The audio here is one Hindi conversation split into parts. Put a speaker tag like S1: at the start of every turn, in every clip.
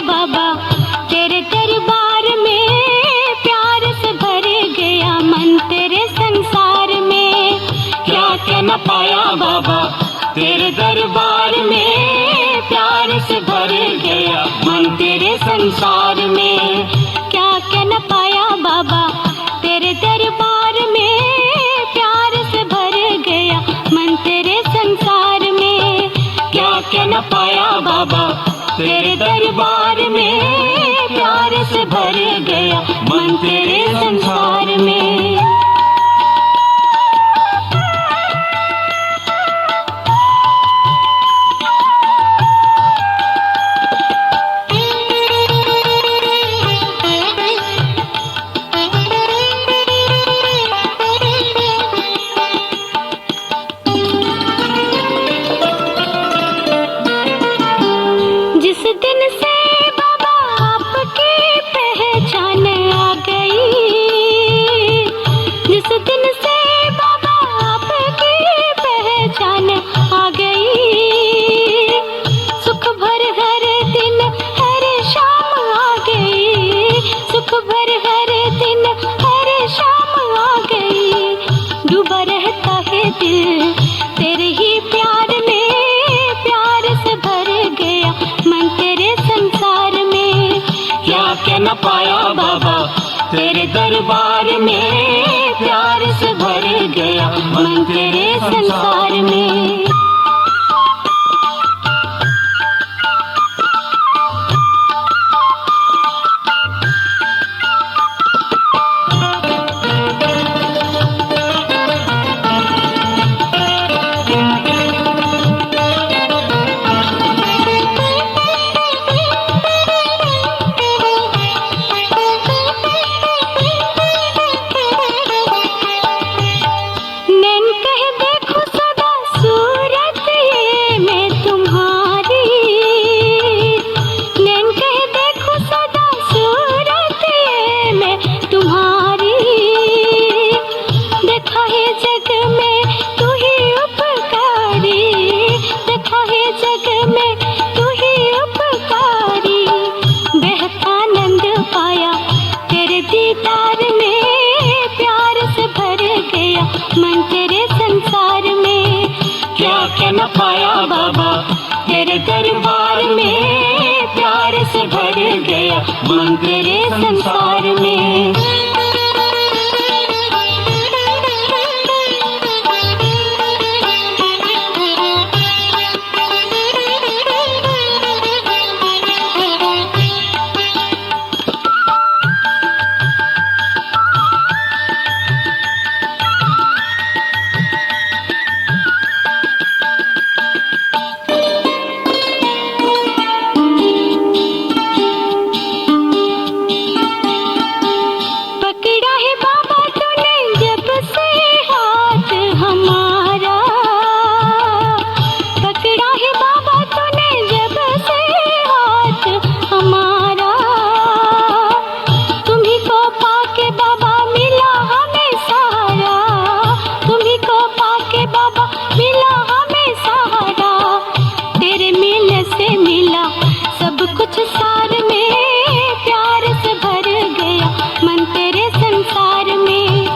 S1: बाबा तेरे दरबार में, प्यार से भर गया मन तेरे संसार में।
S2: क्या क्या न पाया बाबा तेरे दरबार में, प्यार से भर गया मन तेरे संसार में।
S1: क्या क्या न पाया बाबा तेरे दरबार में, प्यार से भर गया मन तेरे संसार में।
S2: क्या क्या न पाया बाबा तेरे दरबार में, प्यार से भर गया मन तेरे संसार में।
S1: जिस दिन से बाबा आपकी पहचान आ गई, जिस दिन से बाबा आपकी पहचान आ गई, सुख भर हर दिन हर शाम आ गई, सुख भर हर दिन हर शाम आ गई। डूबा रहता है दिल तेरे ही प्यार में, प्यार से भर गया मन तेरे संसार में।
S2: क्या क्या न पाया बाबा तेरे दरबार में, प्यार से भर गया मन तेरे संसार में।
S1: नैन कह देखो सदा सूरत ये मैं तुम्हारी, नैन कह देखो सदा सूरत ये मैं तुम्हारी। देखा है जग में तू ही उपकारी, देखा है जग में तू ही उपकारी। बेहद आनंद पाया तेरे दीदार में, प्यार से भर गया मन तेरे संसार में।
S2: क्या क्या न पाया बाबा तेरे दरबार में, प्यार से भर गया मन तेरे संसार में।
S1: पकड़ा है बाबा तूने जब से हाथ हमारा, पकड़ा है बाबा तूने जब से हाथ हमारा। तुम्ही को पाके बाबा मिला हमें सहारा, तुम्ही को पाके बाबा मिला हमें सहारा। तेरे मिलने से मिला सब कुछ सार में, प्यार से भर गया मन तेरे संसार में।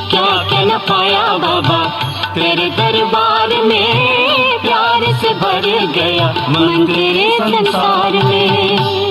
S2: क्या क्या न पाया बाबा तेरे दरबार में, प्यार से भर गया मन तेरे संसार में।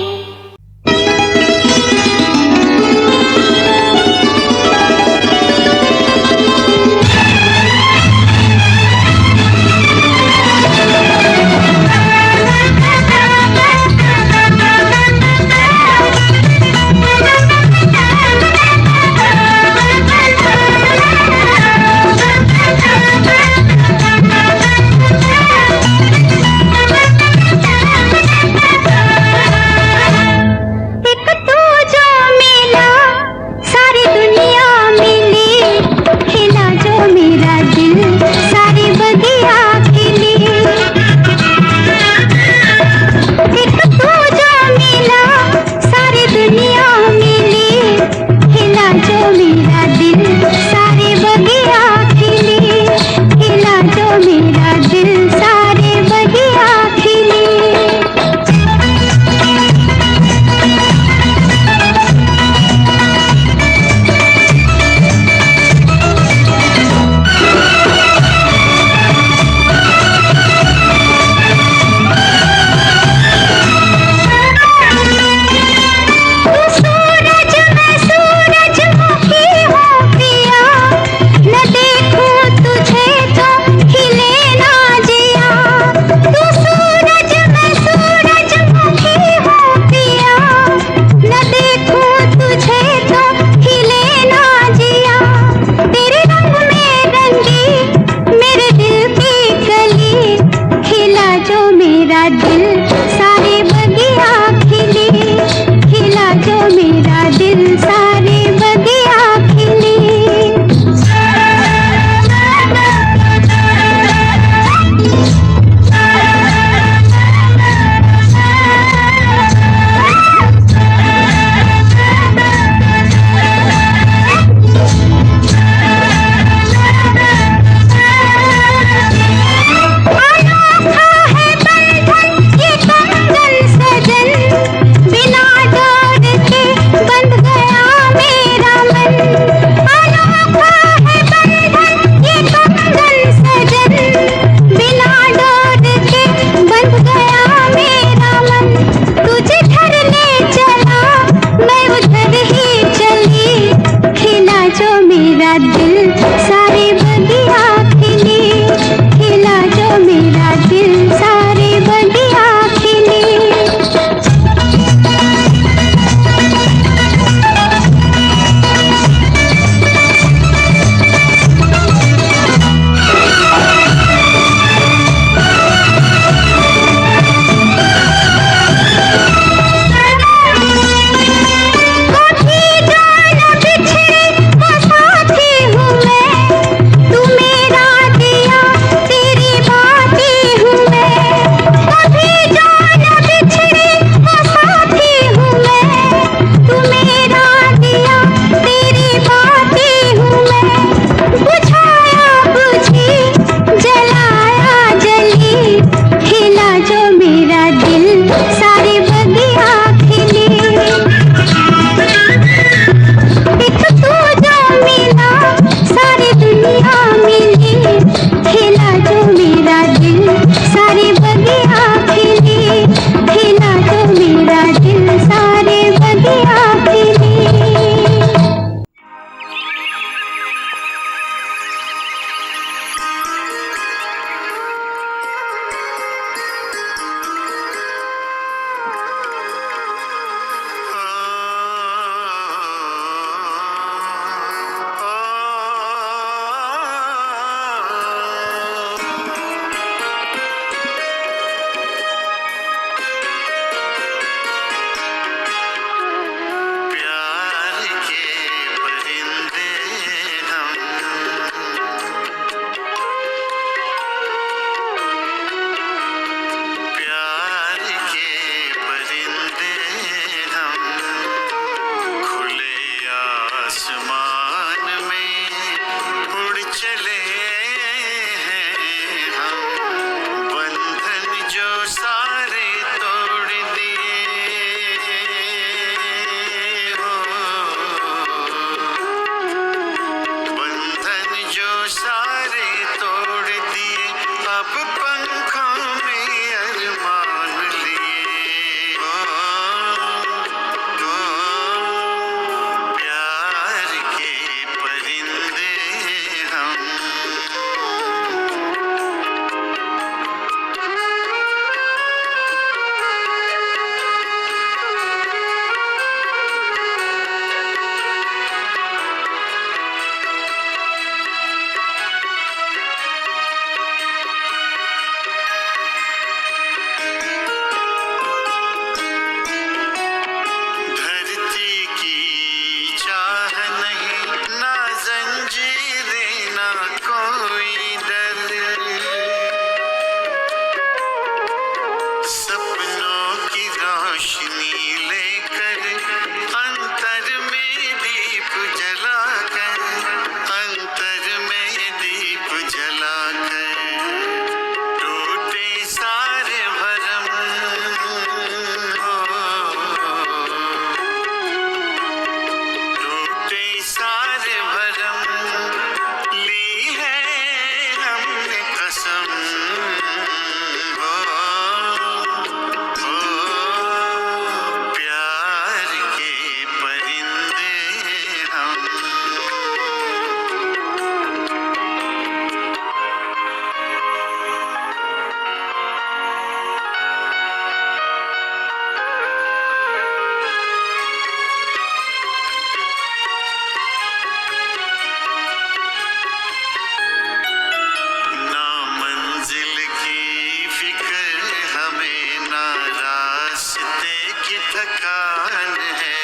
S3: रास्ते की थकान है,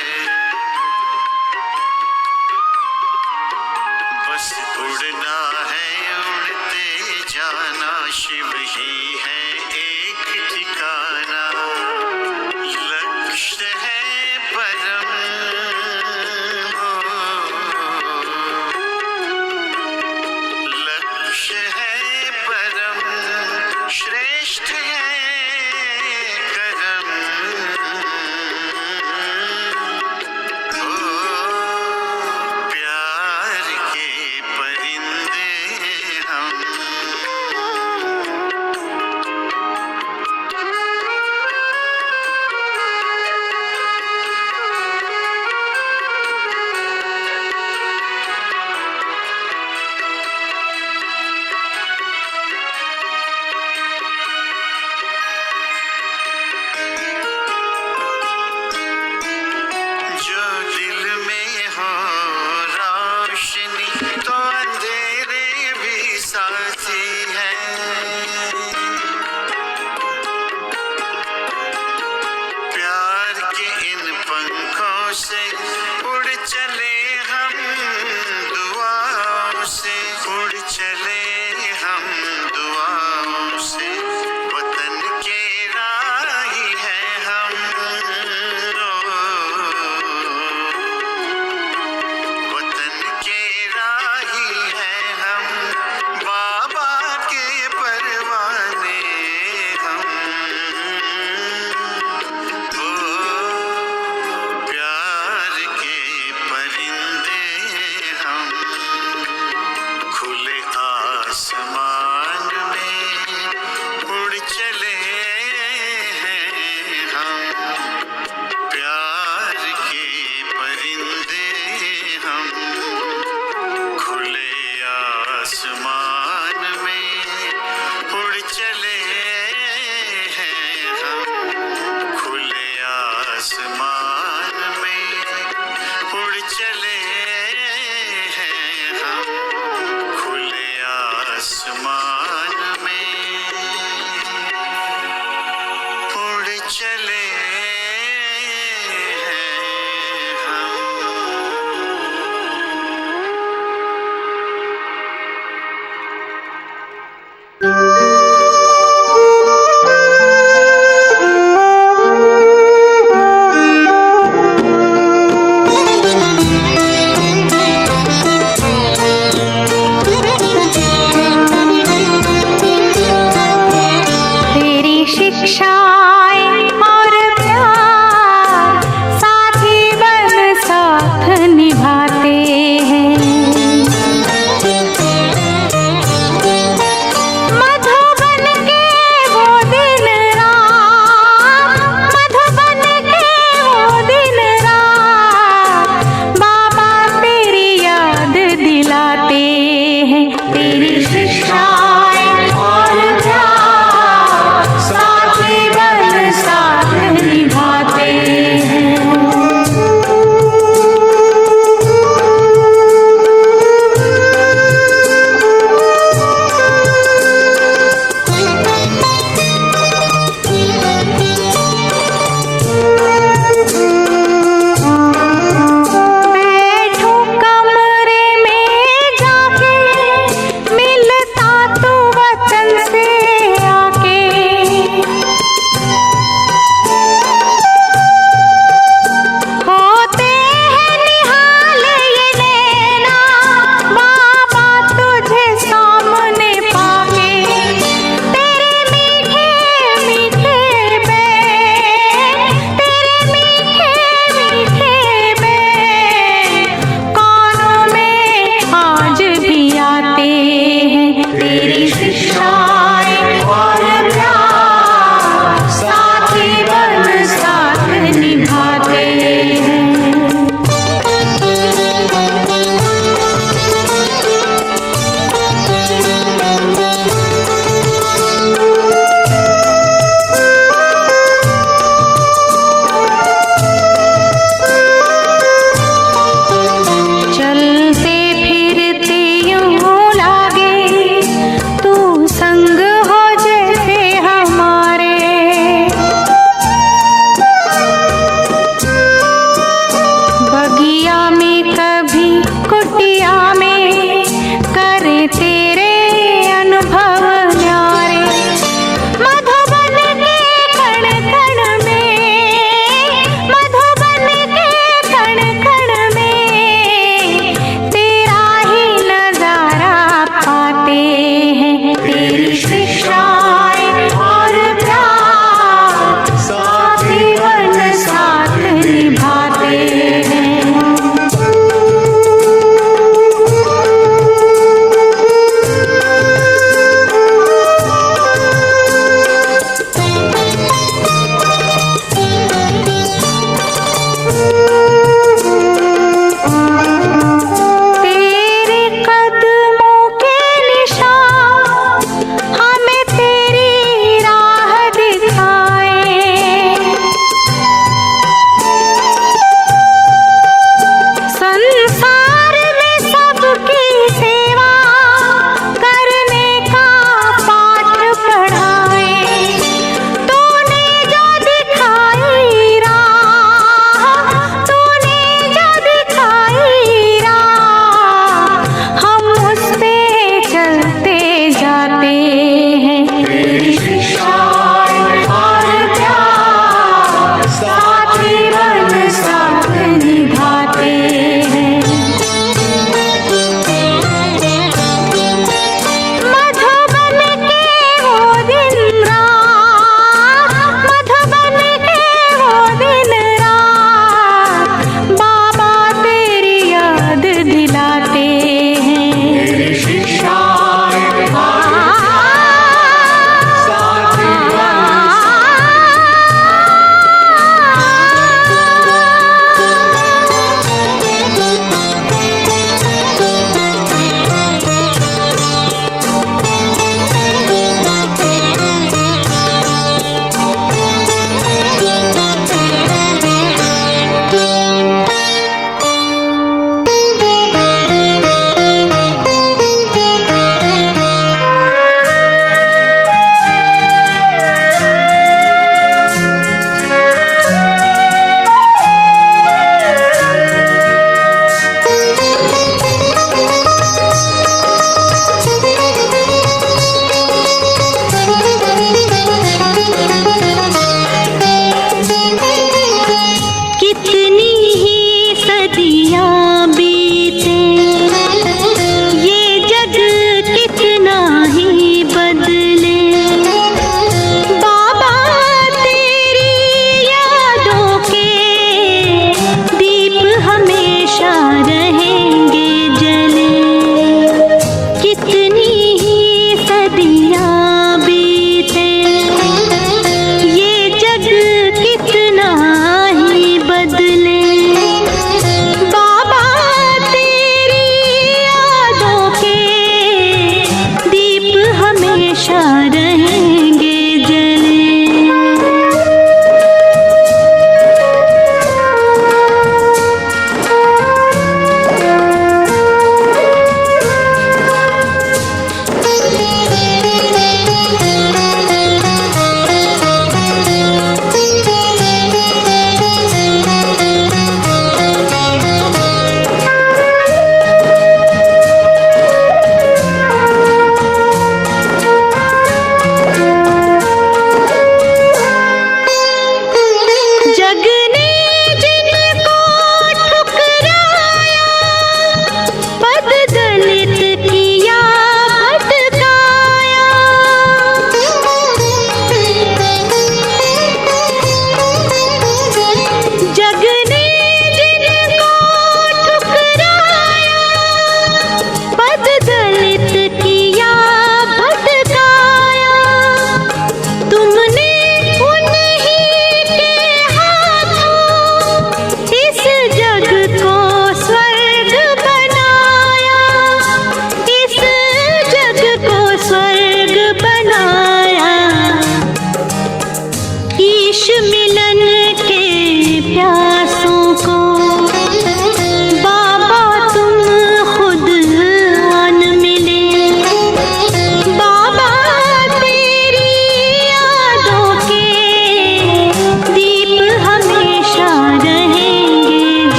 S3: बस उड़ना है, उड़ते जाना, शिव ही है एक ठिकाना। लक्ष्य है परम, लक्ष्य है परम, श्रेष्ठ है करम। ओ प्यार के परिंदे हम, जो दिल में हो रोशनी तो अंधेरे भी साथी है। प्यार के इन पंखों से उड़ चले हम, दुआओं से उड़ चले हम, दुआओं से। वतन के राही है हम, वतन के राही है हम, बाबा के परवाने हम। ओ प्यार के परिंदे हम, खुले आसमान में उड़ चले हैं हम। प्यार के परिंदे हम, खुले आसमान में उड़ चले हैं हम। खुले आसमान में उड़ चले हैं हम। खुले आसमान में उड़ चले हैं हम।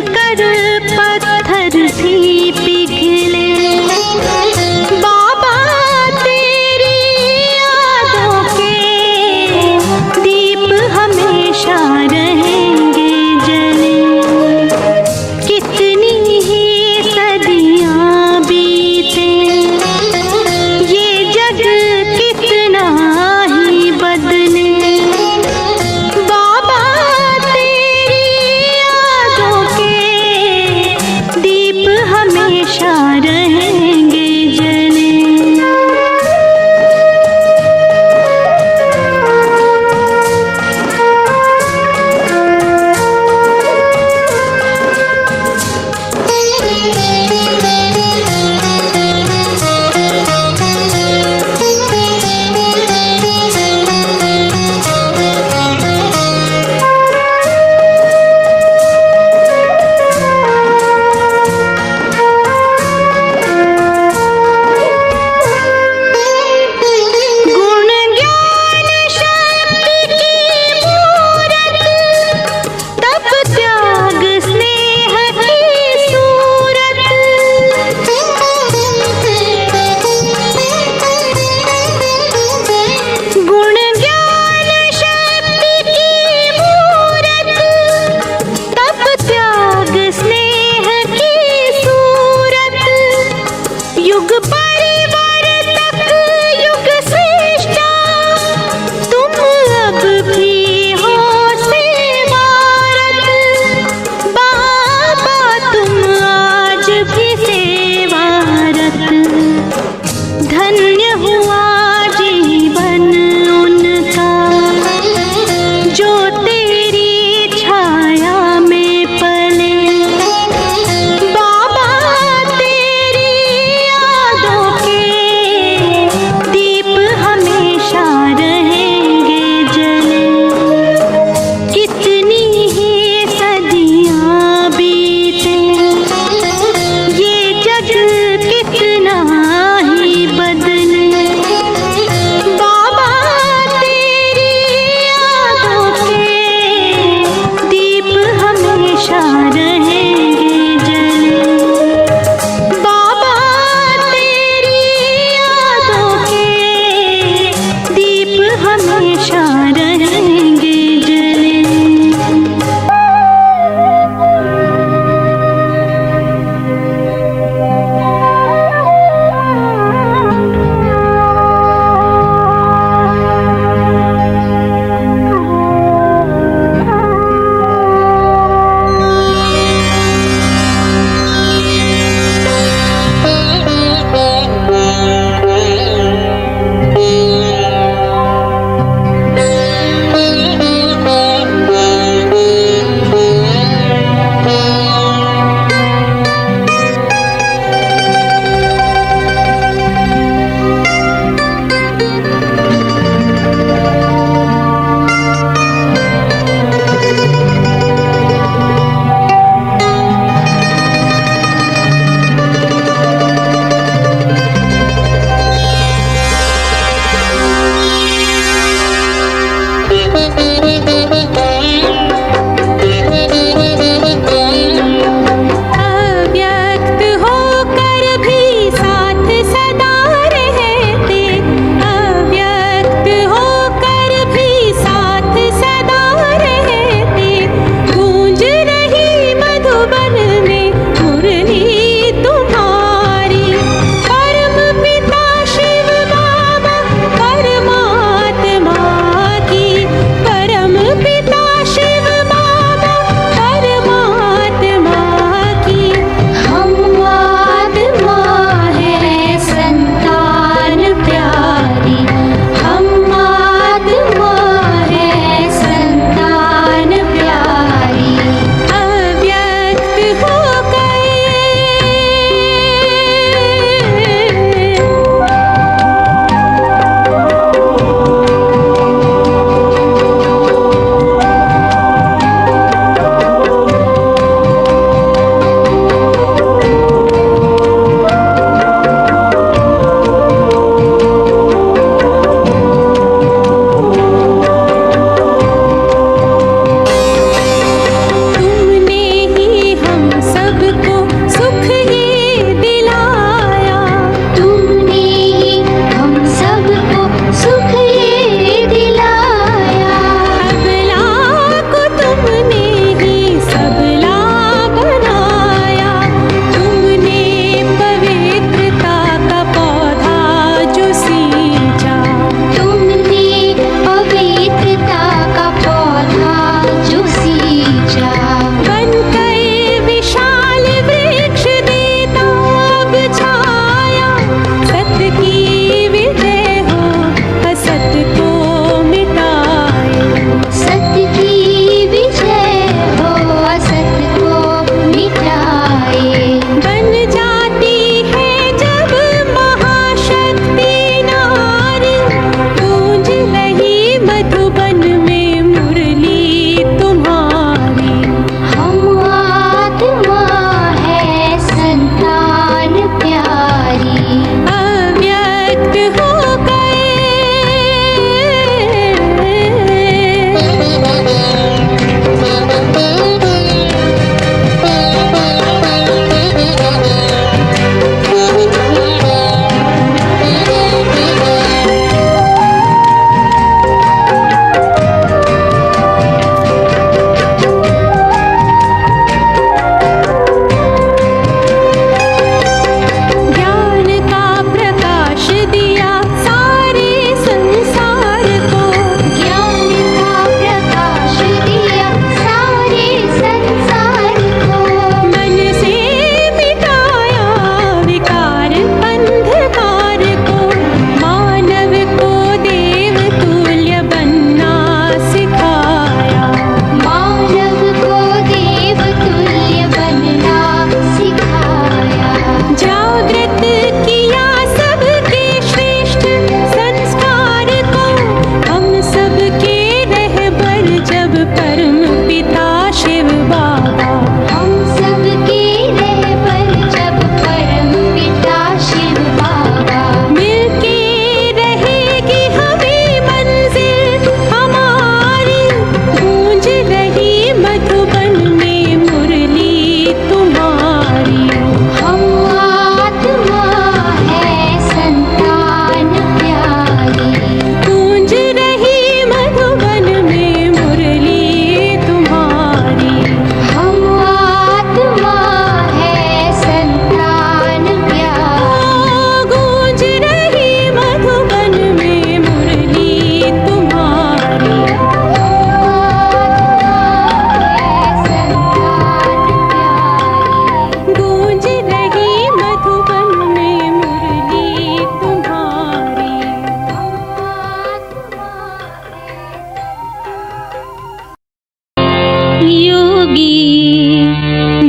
S1: कर पत्थर भी पिघले। बाबा तेरी यादों के दीप हमेशा रहेंगे जले। कितनी ही सदियां बीते, ये जग कितना ही बदले। बाबा तेरी यादों के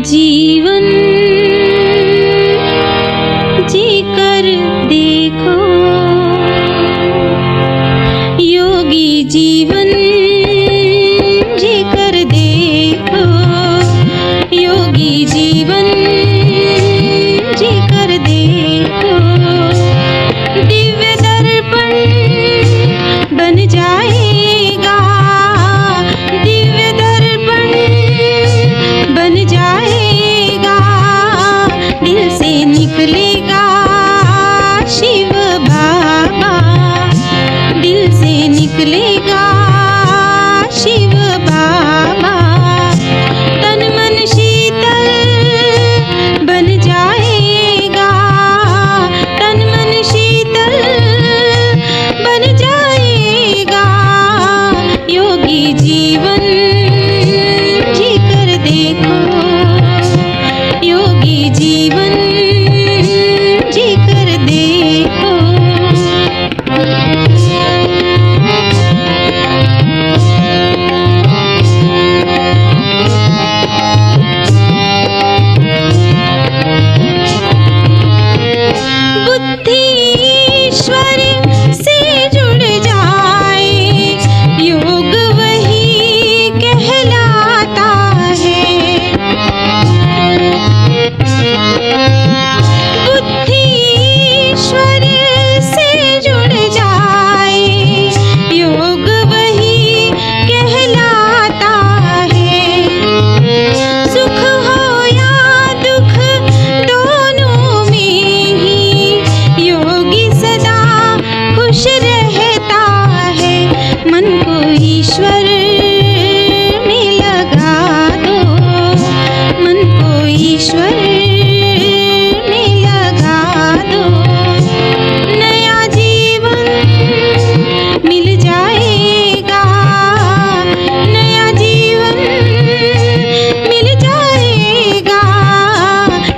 S1: जीवन जी कर देखो, योगी जीवन जी कर देखो, योगी जीवन जी कर देखो। दिव्य दर्पण बन जाएगा, दिव्य दर्पण बन जाएगा, दिल से निकलेगा शिव बाबा, दिल से निकलेगा शिव बाबा। तन मन शीतल बन जाएगा, तन मन शीतल बन जाएगा, योगी जीवन जी कर देखो, योगी जीवन जी कर देखो। बुद्धि ईश्वर से जुड़ जाए, योग वही कहलाता है। बुद्धि ईश्वर से जुड़ जाए, योग वही कहलाता है। सुख हो या दुख दोनों में ही योगी सदा खुश रहता है। मन को ईश्वर में लगा दो, मन को ईश्वर में लगा दो, नया जीवन मिल जाएगा, नया जीवन मिल जाएगा,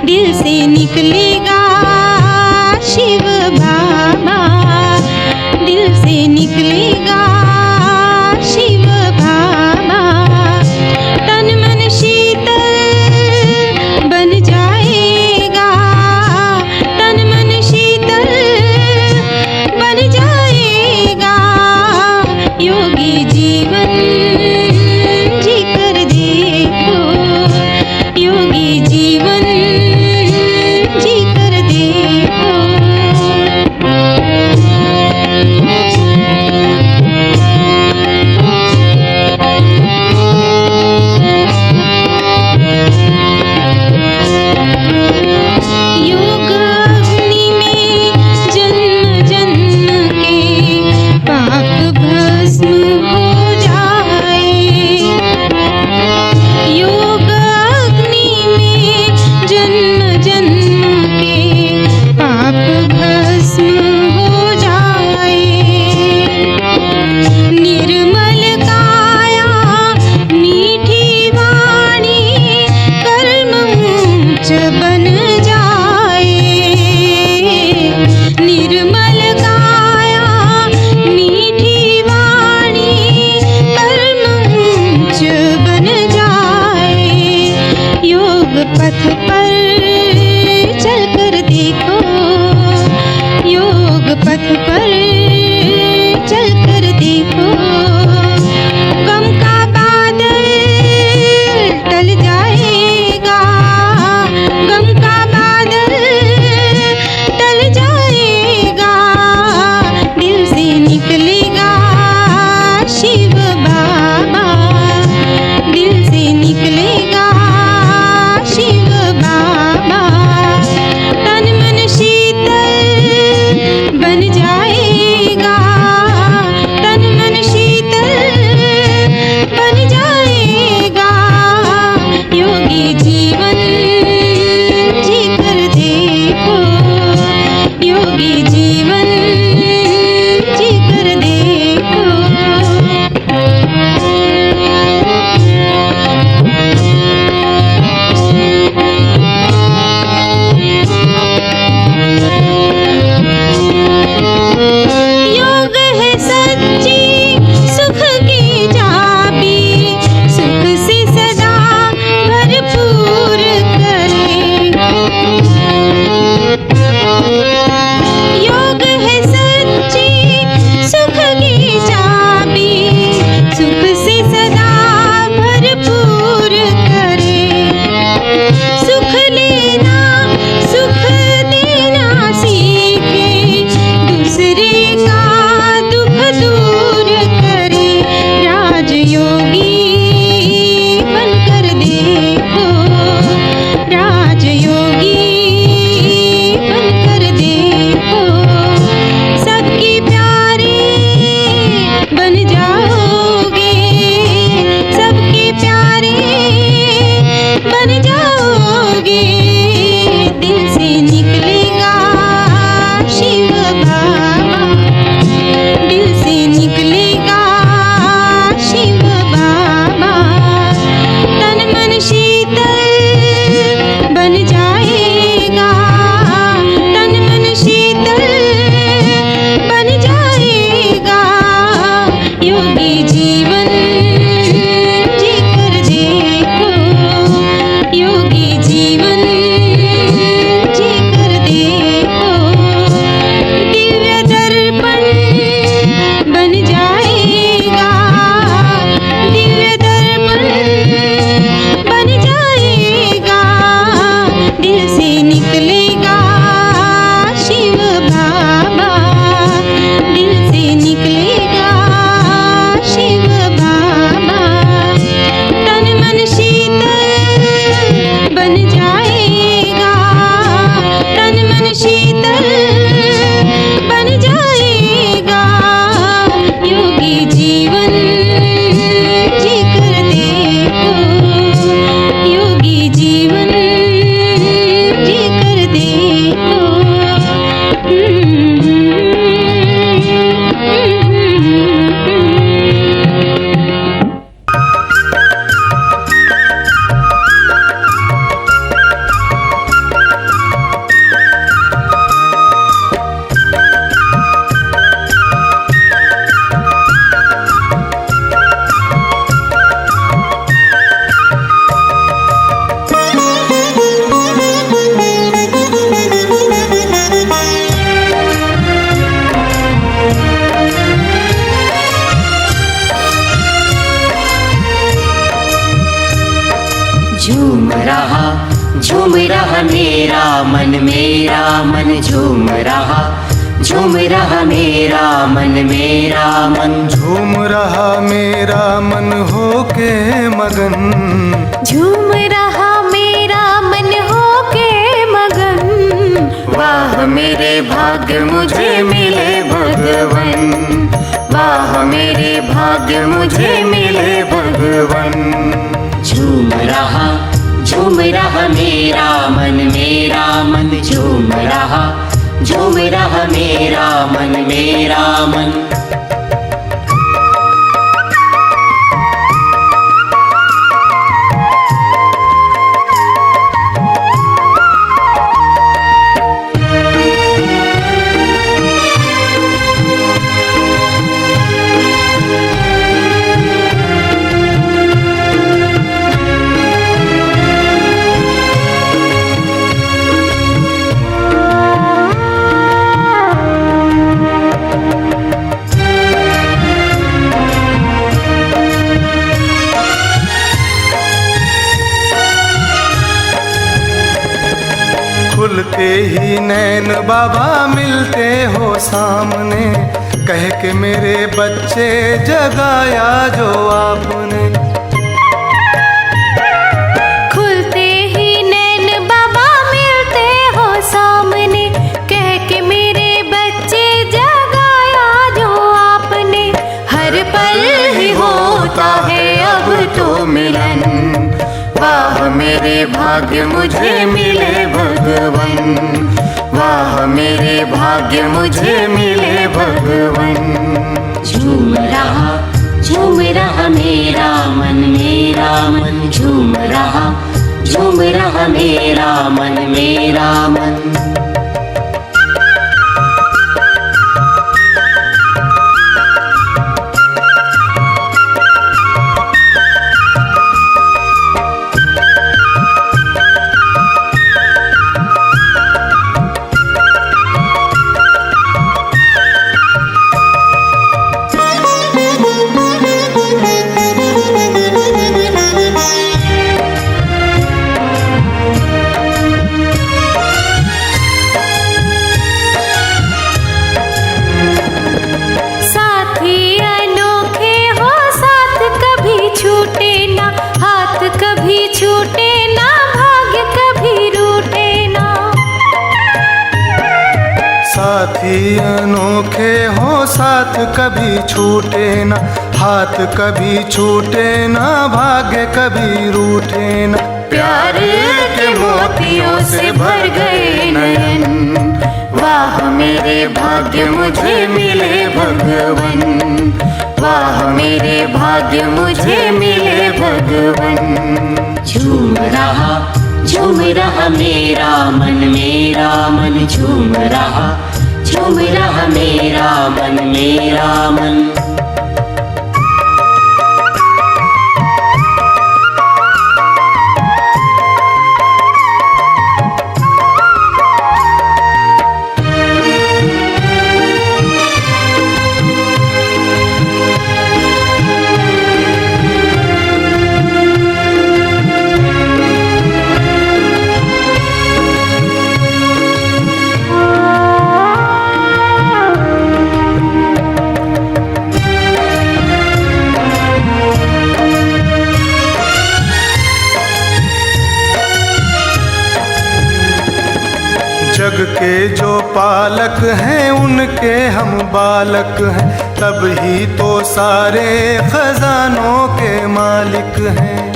S1: दिल से निकलेगा शिव बाबा, दिल से निकलेगा शिव बाबा। तन मन शीतल बन जाएगा, तन मन शीतल बन जाएगा, योगी जीवन जी कर देखो, योगी जीवन जी कर देखो। योग अग्नि में जन्म जन्म के पाप भस्म हो जाए, योग अग्नि में जन्म जन्म के पाप भस्म हो जाए। निर्मल काया मीठी वाणी कर्म ऊंच बन जाए, निर्मल काया मीठी वाणी कर्म ऊंच बन जाए। योग पथ पर चल कर देखो, योग पथ पर चल कर देखो, गम का बादल टल जाएगा, गम का बादल टल जाएगा, दिल से निकलेगा शिव बाबा, दिल से निकलेगा शिव बाबा। सच योगी बनकर देखो, सबकी प्यारी बन जाओगे, सबकी प्यारी बन जाओगे। दिल से निकलेगा शिव बाबा, दिल से निकलेगा शिव बाबा। तन मन शीतल बन जाएगा, तन मन शीतल बन जाएगा। योगी जीवन जी कर देखो, योगी जीवन जी कर देखो। दिव्य दर्पण बन जाएगा, दिव्य दर्पण बन जाएगा। दिल से निकलेगा शिव बाबा, दिल से निकलेगा शिव बाबा। तन मन शीतल बन जाएगा, तन मन शीतल बन जाएगा। योगी जीवन जी कर देखो, योगी जीवन जी कर देखो।
S2: झूम रहा मेरा मन झूम रहा मेरा मन
S4: झूम रहा मेरा मन होके मगन,
S1: झूम रहा मेरा मन होके मगन।
S2: वाह मेरे भाग्य मुझे मिले भगवन, वाह मेरे भाग्य मुझे मिले भगवन। झूम रहा मेरा मन झूम रहा मेरा मन।
S4: खुलते ही नैन बाबा मिलते हो सामने, कह के मेरे बच्चे जगाया जो आपने।
S1: खुलते ही नैन बाबा मिलते हो सामने, कह के मेरे बच्चे जगाया जो आपने। हर पल ही होता है अब तो मिलन,
S2: वाह मेरे भाग्य मुझे मिले भगवन, वाह मेरे भाग्य मुझे मिले भगवन। झूम रहा मेरा मन झूम रहा मेरा मन।
S4: साथी अनोखे हो साथ कभी छूटे ना, हाथ कभी छूटे ना, भाग्य कभी रूठे ना।
S1: प्यार के मोतियों से भर गए नयन, वाह मेरे भाग्य मुझे मिले भगवन, वाह मेरे भाग्य मुझे मिले भगवन।
S2: झूम रहा मेरा मन झूम रहा मेरा मन।
S4: जग के जो पालक हैं उनके हम बालक हैं, तब ही तो सारे खजानों के मालिक हैं।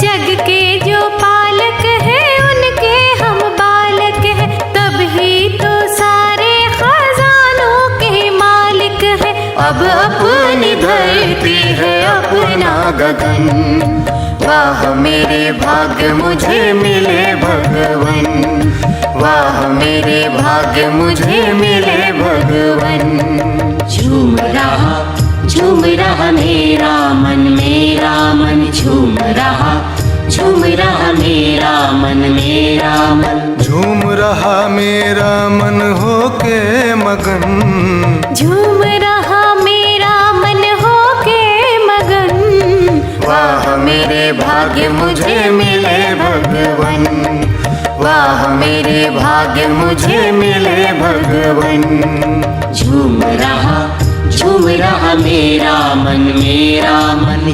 S1: जग के जो पालक हैं उनके हम बालक हैं, तब ही तो सारे खजानों के मालिक हैं। अब अपनी धरती है अपना गगन, वाह मेरे भाग्य मुझे मिले भगवन, वाह मेरे भाग्य मुझे मिले भगवन।
S2: झूम रहा मेरा मन झूम रहा मेरा मन।
S4: झूम रहा मेरा मन होके मगन,
S1: झूम रहा मेरा मन होके मगन,
S4: वाह मेरे भाग्य मुझे मिले भगवन, वाह मेरे भाग्य मुझे मिले भगवन।
S2: झूम रहा मेरा मन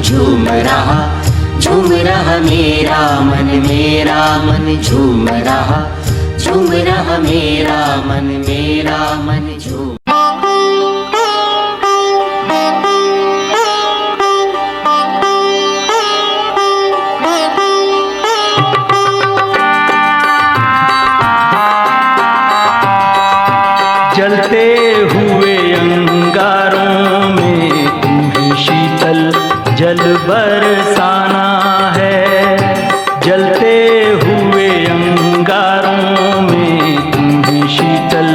S2: झूम रहा मेरा मन झूम रहा मेरा मन झूम।
S5: जलते हुए अंगारों में तुम्हें शीतल जल बरसाना है, जलते हुए अंगारों में तुम्हें शीतल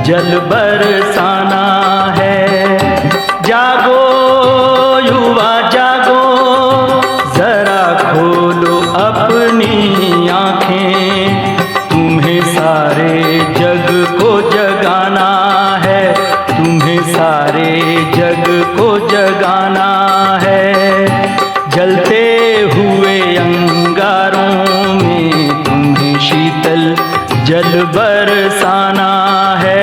S5: जल बरसाना है। जागो युवा जागो, जरा खोलो अपनी आँखें, तुम्हें सारे जग को जगाना है, तुम्हें सारे जग को जगाना है। जलते हुए अंगारों में तुम्हें शीतल जल बरसाना है।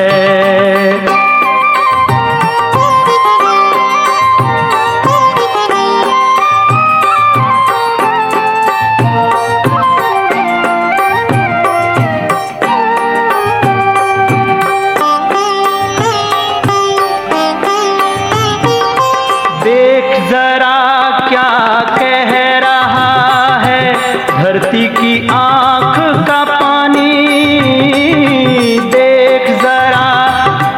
S5: देख जरा क्या कह रहा है धरती की आँख का पानी, देख जरा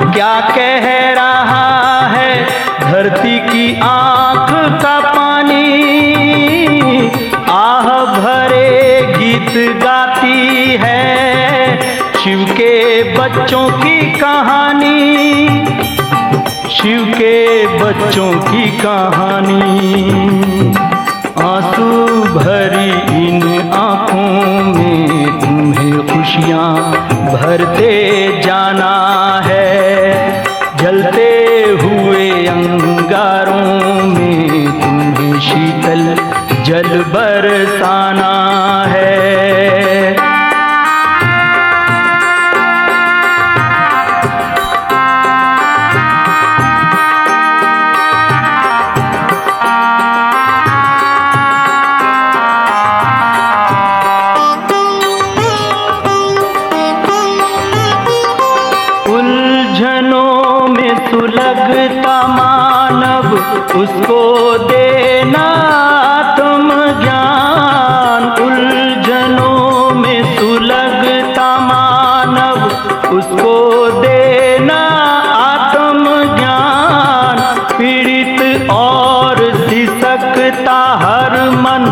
S5: क्या कह रहा है धरती की आँख का पानी। आह भरे गीत गाती है शिव के बच्चों की कहानी, शिव के बच्चों की कहानी। आंसू भरी इन आँखों में तुम्हें खुशियाँ भरते जाना है, जलते हुए अंगारों में तुम्हें शीतल जल बरसाना है। उसको देना आत्म ज्ञान। उलझनों में सुलगता मानव, उसको देना आत्म ज्ञान। पीड़ित और सिसकता हर मन,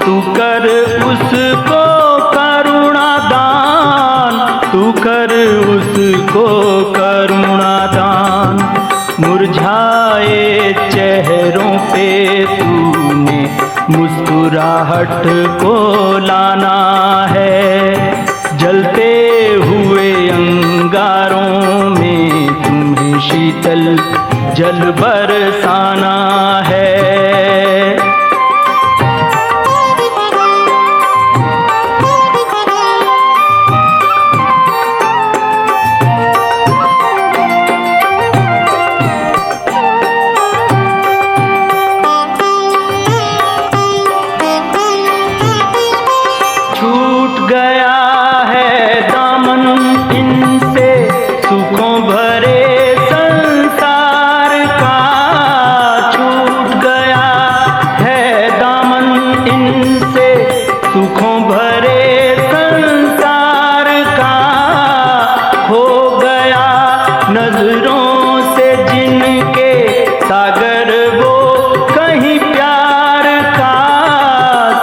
S5: तू कर उसको करुणा दान, तू कर उसको करुणा दान। मुरझाए चेहरों पे तूने मुस्कुराहट को लाना है। जलते हुए अंगारों में तुम्हें शीतल जल बरसाना है। छूट गया है दामन इनसे सुखों भरे संसार का। छूट गया है दामन इनसे सुखों भरे संसार का। हो गया नजरों से जिनके सागर वो कहीं प्यार का,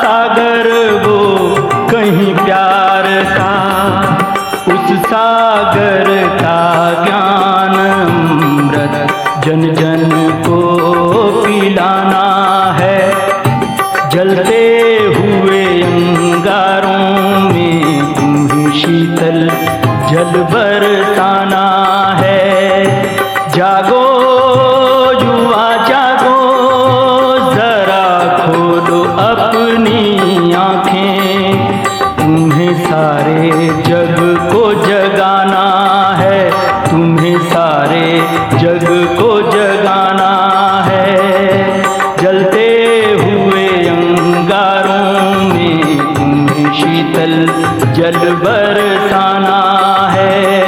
S5: सागर वो कहीं प्यार का। उस सागर का ज्ञान अमृत जन जन को पिलाना है। जलते हुए अंगारों में तुम्हें शीतल जल बरसाना है। जागो युवा जागो, जरा खोलो अपनी आँखें। तुम्हें सारे जग को जगाना है, तुम्हें सारे जग को जगाना है। जलते हुए अंगारों में तुम्हें शीतल जल बरसाना है।